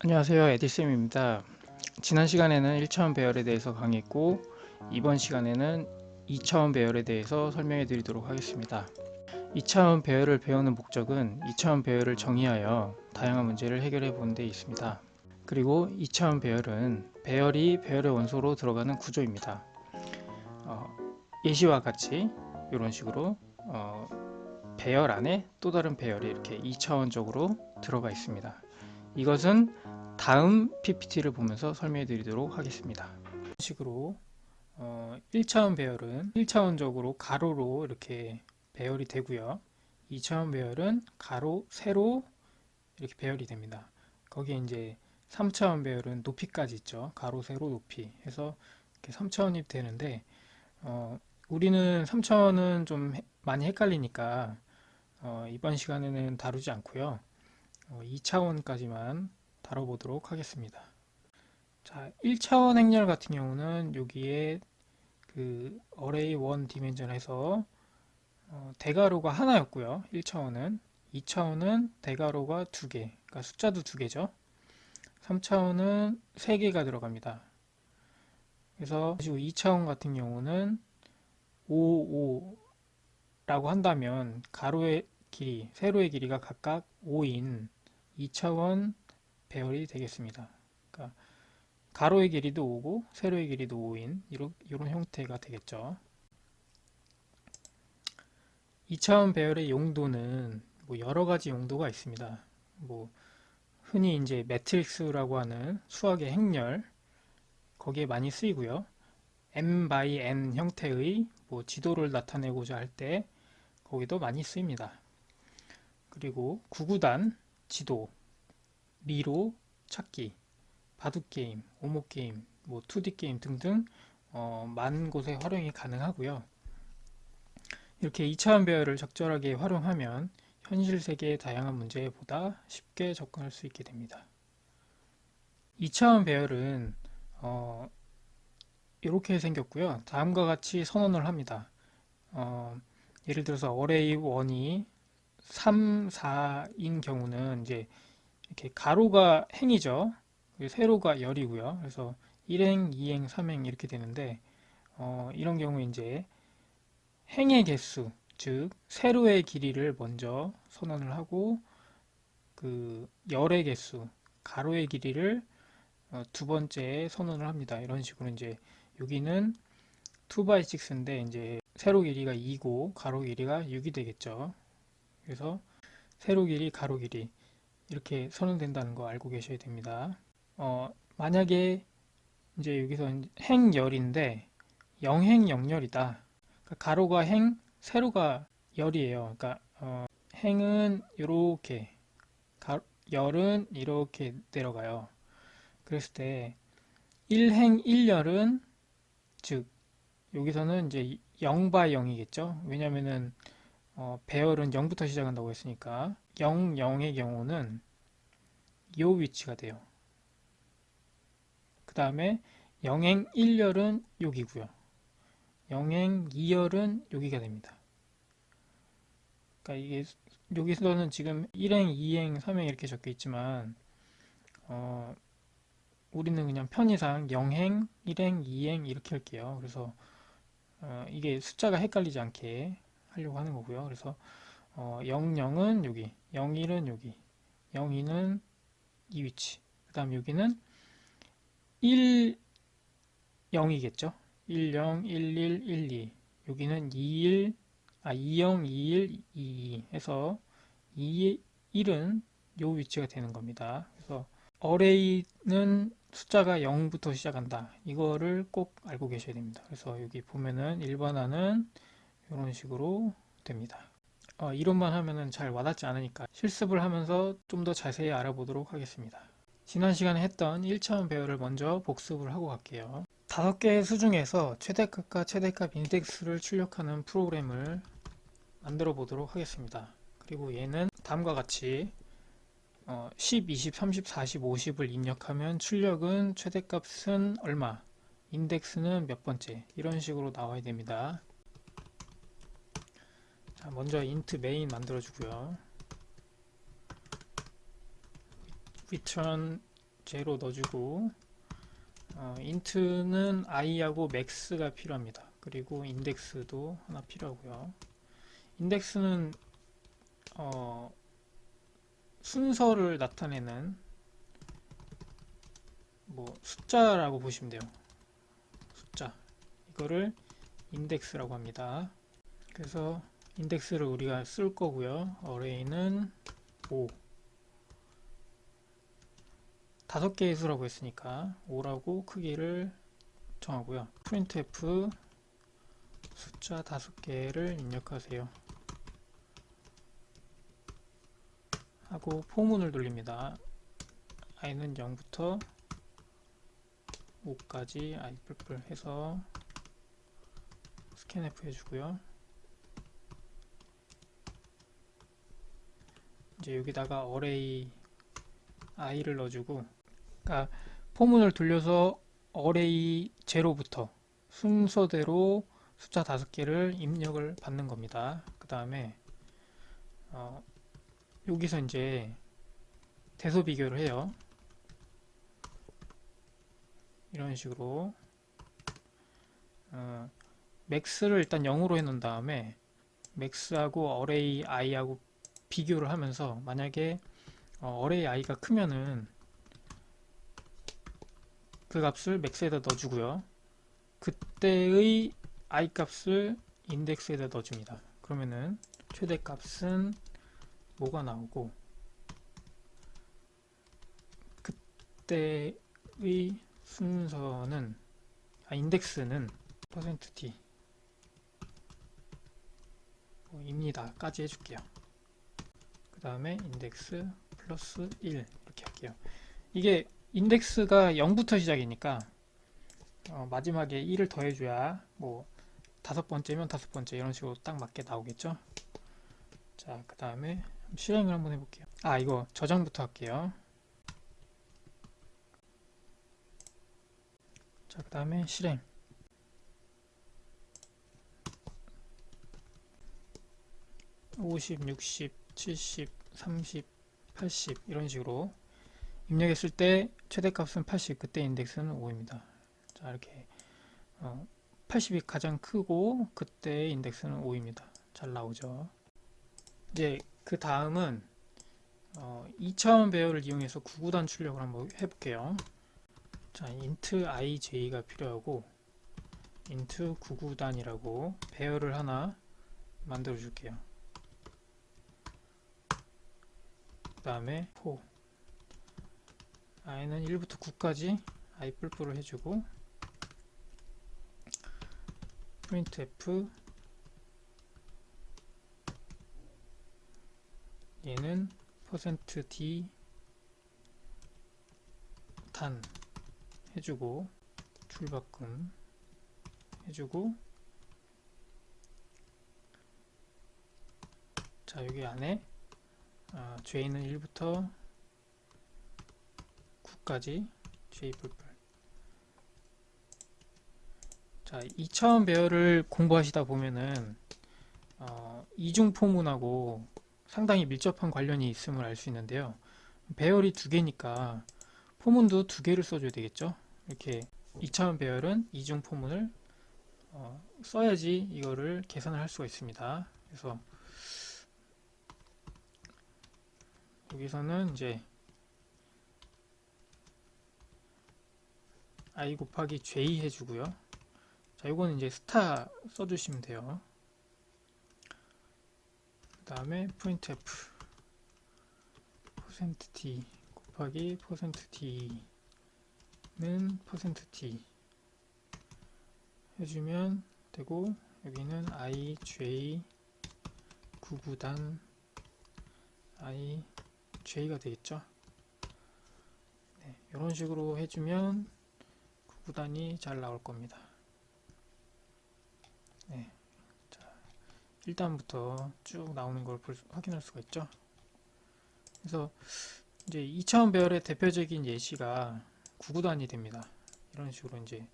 안녕하세요, 에디쌤입니다. 지난 시간에는 1차원 배열에 대해서 강의했고 이번 시간에는 2차원 배열에 대해서 설명해 드리도록 하겠습니다. 2차원 배열을 배우는 목적은 2차원 배열을 정의하여 다양한 문제를 해결해 보는 데 있습니다. 그리고 2차원 배열은 배열이 배열의 원소로 들어가는 구조입니다. 예시와 같이 이런 식으로 배열 안에 또 다른 배열이 이렇게 2차원적으로 들어가 있습니다. 이것은 다음 PPT를 보면서 설명해 드리도록 하겠습니다. 이런 식으로 1차원 배열은 1차원적으로 가로로 이렇게 배열이 되고요. 2차원 배열은 가로, 세로 이렇게 배열이 됩니다. 거기에 이제 3차원 배열은 높이까지 있죠. 가로, 세로, 높이 해서 이렇게 3차원이 되는데 우리는 3차원은 좀 많이 헷갈리니까 이번 시간에는 다루지 않고요. 2차원까지만 다뤄보도록 하겠습니다. 자, 1차원 행렬 같은 경우는 여기에 그 array 1 dimension에서 대괄호가 하나였고요. 1차원은 2차원은 대괄호가 2개, 그러니까 숫자도 2개죠. 3차원은 3개가 들어갑니다. 그래서 2차원 같은 경우는 5, 5라고 한다면 가로의 길이, 세로의 길이가 각각 5인 2차원 배열이 되겠습니다. 그러니까 가로의 길이도 5고 세로의 길이도 5인 이런 형태가 되겠죠. 2차원 배열의 용도는 뭐 여러 가지 용도가 있습니다. 뭐 흔히 이제 매트릭스라고 하는 수학의 행렬 거기에 많이 쓰이고요. m by n 형태의 뭐 지도를 나타내고자 할 때 거기도 많이 쓰입니다. 그리고 구구단, 지도, 미로, 찾기, 바둑게임, 오목게임, 뭐 2D 게임 등등 많은 곳에 활용이 가능하고요. 이렇게 2차원 배열을 적절하게 활용하면 현실 세계의 다양한 문제보다 쉽게 접근할 수 있게 됩니다. 2차원 배열은 이렇게 생겼고요. 다음과 같이 선언을 합니다. 예를 들어서 array 1이 3, 4인 경우는 이제 이렇게 가로가 행이죠. 세로가 열이고요. 그래서 1행, 2행, 3행 이렇게 되는데 이런 경우에 이제 행의 개수, 즉 세로의 길이를 먼저 선언을 하고 그 열의 개수, 가로의 길이를 두 번째에 선언을 합니다. 이런 식으로 이제 여기는 2x6인데 이제 세로 길이가 2고 가로 길이가 6이 되겠죠. 그래서 세로 길이, 가로 길이 이렇게 선언된다는 거 알고 계셔야 됩니다. 만약에 이제 여기서 행열인데 영행영열이다. 그러니까 가로가 행, 세로가 열이에요. 그러니까 행은 이렇게, 열은 이렇게 내려가요. 그랬을 때 1행 1열은 즉 여기서는 이제 0 by 0이겠죠. 왜냐면은 배열은 0부터 시작한다고 했으니까 0, 0의 경우는 이 위치가 돼요. 그 다음에 0행 1열은 여기고요. 0행 2열은 여기가 됩니다. 그러니까 이게 여기서는 지금 1행, 2행, 3행 이렇게 적혀 있지만 우리는 그냥 편의상 0행, 1행, 2행 이렇게 할게요. 그래서 이게 숫자가 헷갈리지 않게 하려고 하는 거고요. 그래서 0, 0은 여기, 0, 1은 여기, 0, 2는 이 위치. 그 다음 여기는 1, 0이겠죠. 1, 0, 1, 1, 1, 2. 여기는 2, 1, 2, 0, 2, 1, 2, 2 해서 2, 1은 요 위치가 되는 겁니다. 그래서 array는 숫자가 0부터 시작한다. 이거를 꼭 알고 계셔야 됩니다. 그래서 여기 보면은 일반화는 이런 식으로 됩니다. 이론만 하면은 잘 와닿지 않으니까 실습을 하면서 좀 더 자세히 알아보도록 하겠습니다. 지난 시간에 했던 1차원 배열을 먼저 복습을 하고 갈게요. 5개의 수 중에서 최대값과 최대값 인덱스를 출력하는 프로그램을 만들어 보도록 하겠습니다. 그리고 얘는 다음과 같이 10, 20, 30, 40, 50을 입력하면 출력은 최대값은 얼마, 인덱스는 몇 번째 이런 식으로 나와야 됩니다. 자, 먼저 int main 만들어 주고요. return 제로 넣어주고 int는 i하고 max가 필요합니다. 그리고 인덱스도 하나 필요하고요. 인덱스는 순서를 나타내는 숫자라고 보시면 돼요. 숫자, 이거를 인덱스라고 합니다. 그래서 인덱스를 우리가 쓸 거고요. 어레이는 5, 5개의 수라고 했으니까 5라고 크기를 정하고요. printf 숫자 5개를 입력하세요 하고 포문을 돌립니다. i는 0부터 5까지 i 뿔뿔 해서 scanf 해주고요. 이제 여기다가 array i를 넣어주고, 그러니까 포문을 돌려서 array 0부터 순서대로 숫자 5개를 입력을 받는 겁니다. 그 다음에 여기서 이제 대소 비교를 해요. 이런 식으로 max를 일단 0으로 해 놓은 다음에 max하고 array i하고 비교를 하면서, 만약에 array i가 크면은 그 값을 max에다 넣어주고요. 그때의 i 값을 인덱스에다 넣어줍니다. 그러면은 최대값은 뭐가 나오고, 그때의 순서는 인덱스는 %t 입니다 까지 해줄게요. 그 다음에 인덱스 플러스 1 이렇게 할게요. 이게 인덱스가 0부터 시작이니까 마지막에 1을 더해줘야 5번째면 5번째 이런 식으로 딱 맞게 나오겠죠. 자, 그 다음에 실행을 한번 해볼게요. 이거 저장부터 할게요. 자, 그 다음에 실행. (50) (60) (70) (30) (80) 이런 식으로 입력했을 때 최대값은 80, 그때 인덱스는 5입니다. 자, 이렇게 80이 가장 크고 그때 인덱스는 5입니다. 잘 나오죠. 이제 그 다음은 2차원 배열을 이용해서 구구단 출력을 한번 해볼게요. 자, int ij가 필요하고 int 구구단이라고 배열을 하나 만들어 줄게요. 그 다음에 for i는 1부터 9까지 i 뿔뿔을 해주고, printf 얘는 %d 단 해주고, 출바꿈 해주고, 자, 여기 안에 j는 1부터 9까지 j 뿔뿔. 자, 2차원 배열을 공부하시다 보면은 이중 포문하고 상당히 밀접한 관련이 있음을 알 수 있는데요. 배열이 2개니까 포문도 2개를 써줘야 되겠죠. 이렇게 2차원 배열은 이중 포문을 써야지 이거를 계산을 할 수가 있습니다. 그래서 여기서는 이제 i 곱하기 j 해주고요. 자, 이거는 이제 스타 써주시면 돼요. 그 다음에 printf %t 곱하기 %t는 %t 해주면 되고, 여기는 i, j, 구구단 i, j가 되겠죠. 네, 이런 식으로 해주면 구구단이 잘 나올 겁니다. 네, 자, 1단부터 쭉 나오는 걸 확인할 수가 있죠. 그래서 이제 2차원 배열의 대표적인 예시가 구구단이 됩니다. 이런 식으로 이제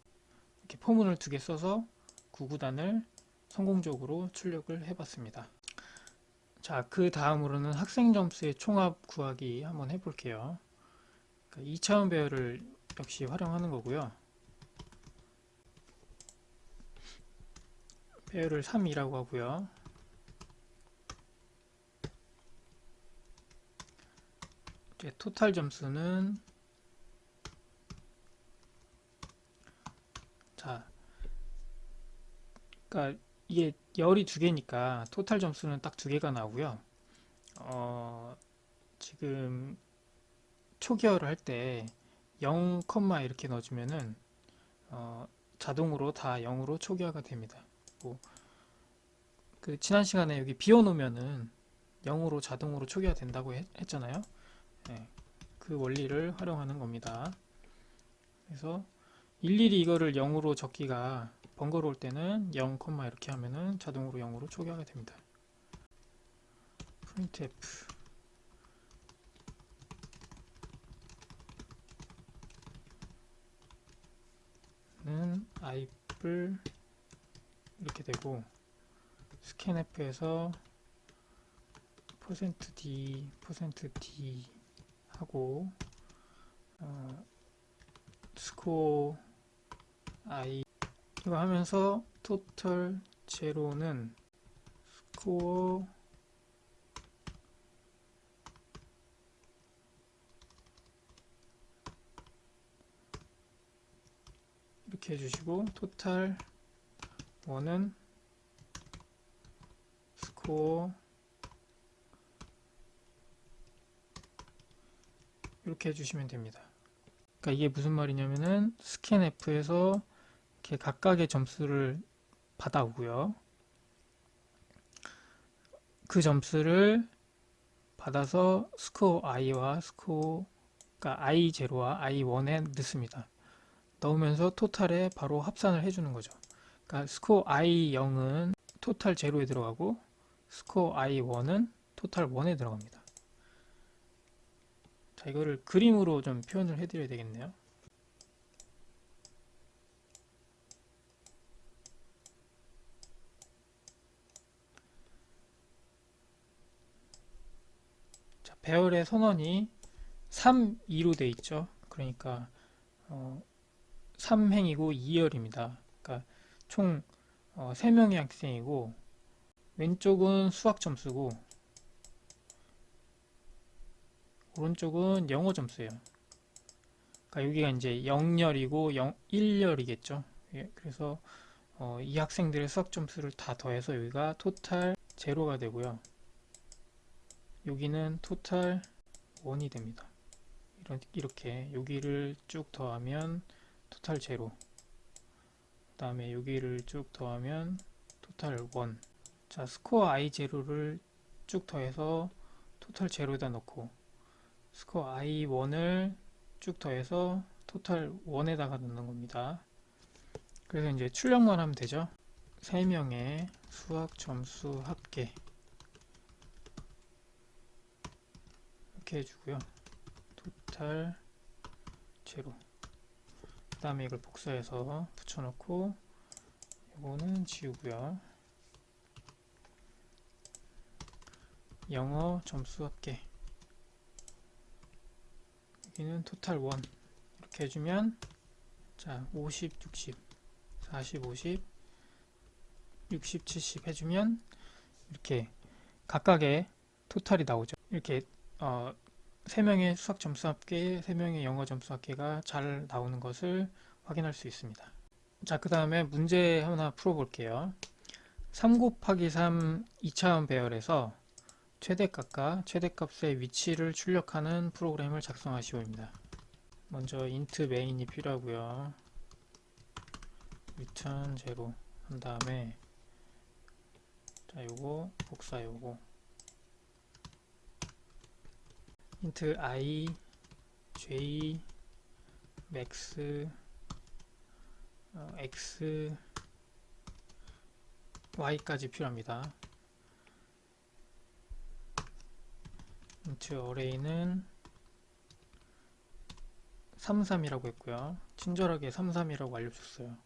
이렇게 포문을 2개 써서 구구단을 성공적으로 출력을 해봤습니다. 자, 그 다음으로는 학생 점수의 총합 구하기 한번 해볼게요. 그러니까 2차원 배열을 역시 활용하는 거고요. 배열을 3이라고 하고요. 이제 토탈 점수는 자, 그러니까 이게 열이 두 개니까 토탈 점수는 딱 두 개가 나오고요. 지금 초기화를 할 때 0, 이렇게 넣어주면은 자동으로 다 0으로 초기화가 됩니다. 그 지난 시간에 여기 비워놓으면은 0으로 자동으로 초기화 된다고 했잖아요. 네, 그 원리를 활용하는 겁니다. 그래서 일일이 이거를 0으로 적기가 번거로울 때는 0, 이렇게 하면은 자동으로 0으로 초기화가 됩니다. printf 는 ip을 이렇게 되고 scanf에서 %d, %d 하고 score i 이거 하면서 total 제로는 score 이렇게 해주시고 total 1은 score 이렇게 해주시면 됩니다. 그러니까 이게 무슨 말이냐면은 scanf에서 이렇게 각각의 점수를 받아오고요. 그 점수를 받아서 score i와 score 그러니까 i0와 i1에 넣습니다. 넣으면서 토탈에 바로 합산을 해주는 거죠. 그러니까 score i0은 토탈 제로에 들어가고 score i1은 토탈 1에 들어갑니다. 자, 이거를 그림으로 좀 표현을 해드려야 되겠네요. 자, 배열의 선언이 3, 2로 되어 있죠. 그러니까 3행이고 2열입니다. 그러니까 총 3명의 학생이고 왼쪽은 수학 점수고 오른쪽은 영어 점수예요. 그러니까 여기가 이제 0열이고 1열이겠죠. 예, 그래서 이 학생들의 수학 점수를 다 더해서 여기가 토탈 제로가 되고요. 여기는 토탈 1이 됩니다. 이렇게 여기를 쭉 더하면 토탈 제로, 그 다음에 여기를 쭉 더하면 토탈 1. 자, 스코어 i0를 쭉 더해서 토탈 제로에다 넣고 스코어 i1을 쭉 더해서 토탈 1에다가 넣는 겁니다. 그래서 이제 출력만 하면 되죠. 3명의 수학 점수 합계 이렇게 해주고요. 토탈 제로. 그 다음에 이걸 복사해서 붙여놓고 이거는 지우고요. 영어 점수 합계 여기는 토탈 1 이렇게 해주면 자 50, 60, 40, 50, 60, 70 해주면 이렇게 각각의 토탈이 나오죠. 이렇게 3명의 수학 점수 합계, 3명의 영어 점수 합계가 잘 나오는 것을 확인할 수 있습니다. 자, 그 다음에 문제 하나 풀어볼게요. 3 곱하기 3 2차원 배열에서 최대값과 최대값의 위치를 출력하는 프로그램을 작성하시오입니다. 먼저 int main이 필요하고요. return 0 한 다음에 자, 요거 복사 요거 int i, j, max, x, y까지 필요합니다. int array는 33이라고 했고요. 친절하게 33이라고 알려줬어요.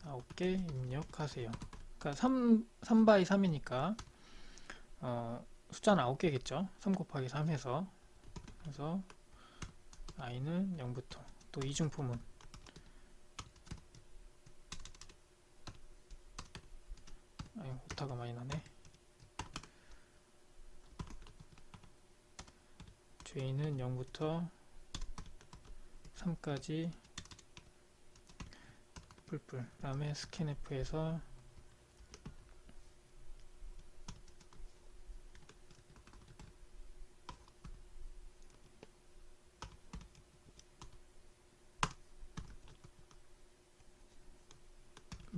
9개 입력하세요. 그러니까 3 by 3이니까 숫자는 9개겠죠. 3 곱하기 3 해서 그래서 i는 0부터 또 이중포문 아유 오타가 많이 나네. j는 0부터 3까지 뿔뿔. 그 다음에 scanf에서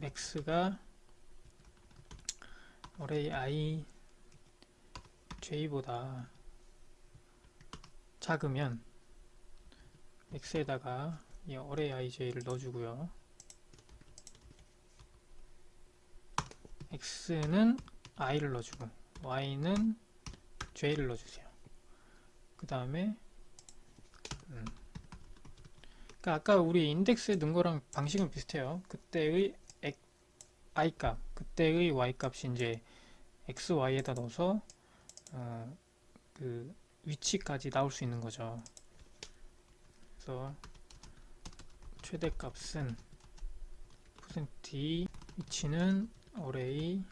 max가 array I j보다 작으면 max에다가 이 array ij를 넣어주고요. x는 i를 넣어주고 y는 j를 넣어주세요. 그 다음에 그러니까 아까 우리 인덱스에 넣은 거랑 방식은 비슷해요. 그때의 i 값, 그때의 y 값이 이제 x, y에다 넣어서 그 위치까지 나올 수 있는 거죠. 그래서 최대값은 %d, 위치는 array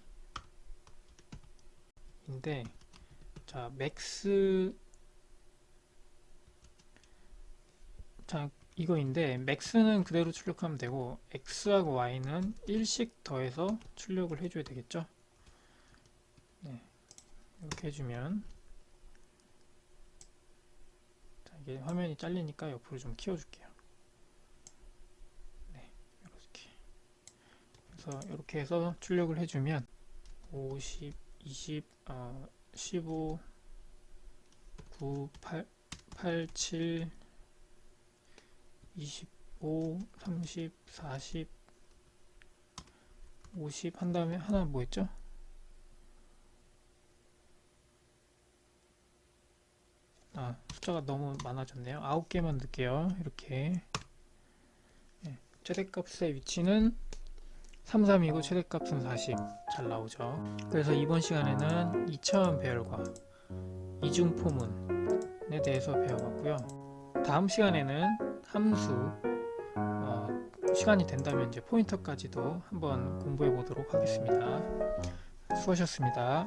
인데, 자 max, 자 이거인데 max는 그대로 출력하면 되고 x하고 y는 1씩 더해서 출력을 해줘야 되겠죠. 네, 이렇게 해주면, 자 이게 화면이 잘리니까 옆으로 좀 키워줄게요. 네, 이렇게. 그래서 이렇게 해서 출력을 해주면 50, 20, 15, 9, 8, 7, 25, 30, 40, 50 한 다음에 하나 뭐 했죠? 숫자가 너무 많아졌네요. 9개만 넣을게요. 이렇게. 네, 최대값의 위치는 33이고 최대값은 40. 잘 나오죠. 그래서 이번 시간에는 2차원 배열과 이중포문에 대해서 배워봤고요. 다음 시간에는 함수, 시간이 된다면 이제 포인터까지도 한번 공부해 보도록 하겠습니다. 수고하셨습니다.